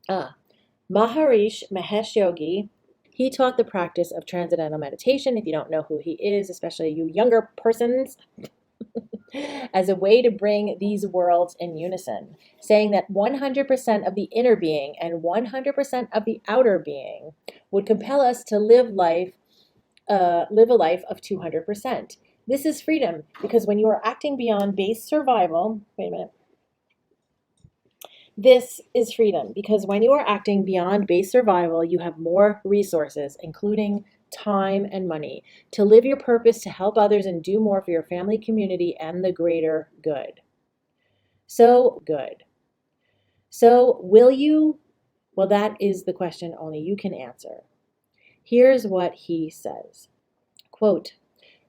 Ah, Maharishi Mahesh Yogi, he taught the practice of transcendental meditation. If you don't know who he is, especially you younger persons, as a way to bring these worlds in unison, saying that 100% of the inner being and 100% of the outer being would compel us to live a life of 200%. This is freedom because when you are acting beyond base survival, wait a minute. This is freedom because when you are acting beyond base survival, you have more resources, including time and money, to live your purpose, to help others, and do more for your family, community, and the greater good. So good. So, will you? Well, that is the question only you can answer. Here's what he says. Quote,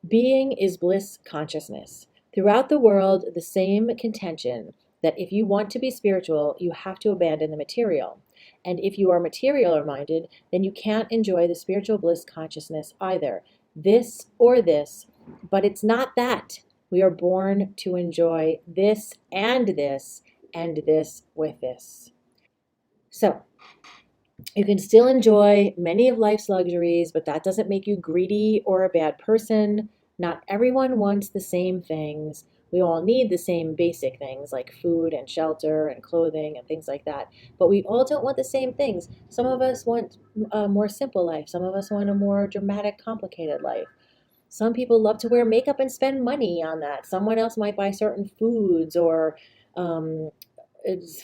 being is bliss consciousness. Throughout the world, the same contention that if you want to be spiritual, you have to abandon the material. And if you are material minded, then you can't enjoy the spiritual bliss consciousness either. This or this, but it's not that. We are born to enjoy this and this with this. So, you can still enjoy many of life's luxuries, but that doesn't make you greedy or a bad person. Not everyone wants the same things. We all need the same basic things like food and shelter and clothing and things like that. But we all don't want the same things. Some of us want a more simple life. Some of us want a more dramatic, complicated life. Some people love to wear makeup and spend money on that. Someone else might buy certain foods or um,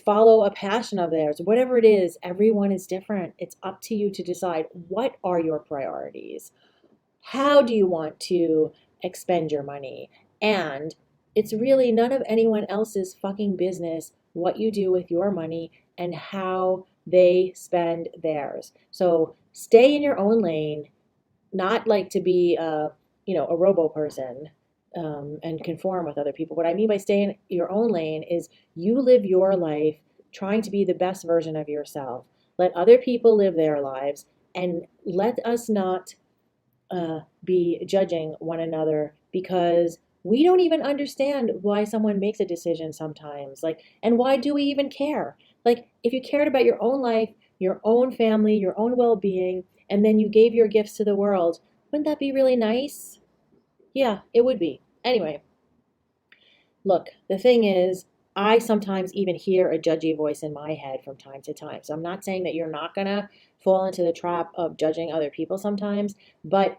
follow a passion of theirs. Whatever it is, everyone is different. It's up to you to decide what are your priorities. How do you want to expend your money? And it's really none of anyone else's fucking business what you do with your money and how they spend theirs. So stay in your own lane, not like to be a robo person and conform with other people. What I mean by stay in your own lane is you live your life trying to be the best version of yourself. Let other people live their lives, and let us not be judging one another because we don't even understand why someone makes a decision sometimes. Like, and why do we even care? Like, if you cared about your own life, your own family, your own well being, and then you gave your gifts to the world, wouldn't that be really nice? Yeah, it would be. Anyway, look, the thing is, I sometimes even hear a judgy voice in my head from time to time. So I'm not saying that you're not going to fall into the trap of judging other people sometimes, but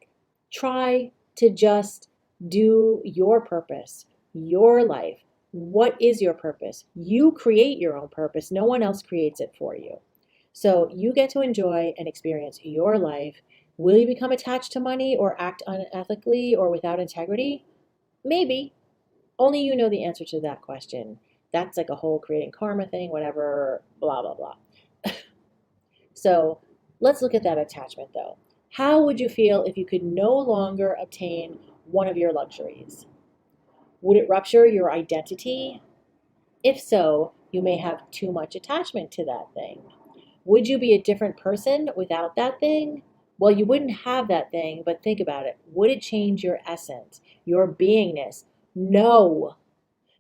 try to just do your purpose, your life. What is your purpose? You create your own purpose. No one else creates it for you. So you get to enjoy and experience your life. Will you become attached to money or act unethically or without integrity? Maybe. Only you know the answer to that question. That's like a whole creating karma thing, whatever, blah, blah, blah. So let's look at that attachment though. How would you feel if you could no longer obtain one of your luxuries? Would it rupture your identity? If so, you may have too much attachment to that thing. Would you be a different person without that thing? Well, you wouldn't have that thing, but think about it. Would it change your essence, your beingness? No.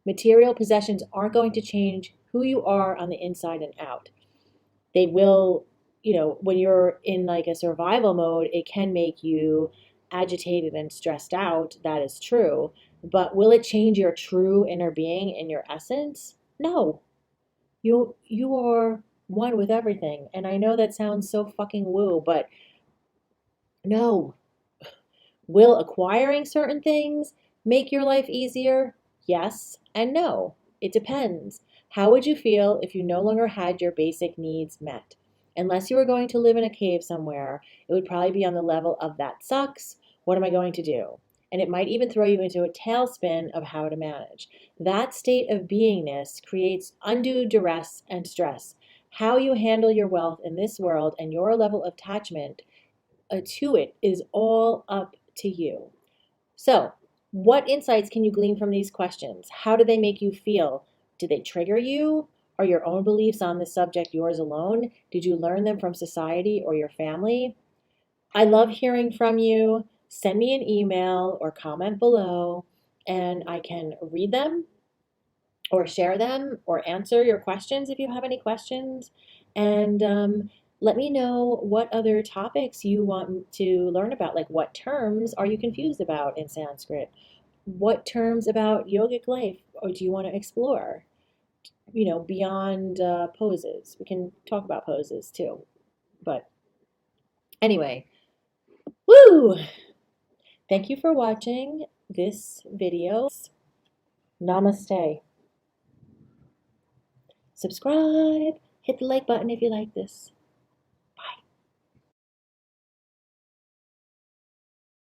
Material possessions aren't going to change who you are on the inside and out. They will, when you're in like a survival mode, it can make you agitated and stressed out. That is true. But will it change your true inner being and your essence? No. You are one with everything. And I know that sounds so fucking woo, but no. Will acquiring certain things make your life easier? Yes and no. It depends. How would you feel if you no longer had your basic needs met? Unless you were going to live in a cave somewhere, it would probably be on the level of that sucks. What am I going to do? And it might even throw you into a tailspin of how to manage. That state of beingness creates undue duress and stress. How you handle your wealth in this world and your level of attachment to it is all up to you. So, what insights can you glean from these questions? How do they make you feel? Do they trigger you? Are your own beliefs on this subject yours alone? Did you learn them from society or your family? I love hearing from you. Send me an email or comment below, and I can read them or share them or answer your questions if you have any questions. And let me know what other topics you want to learn about. Like, what terms are you confused about in Sanskrit? What terms about yogic life or do you want to explore? Beyond poses. We can talk about poses too. But anyway, woo! Thank you for watching this video. Namaste. Subscribe. Hit the like button if you like this.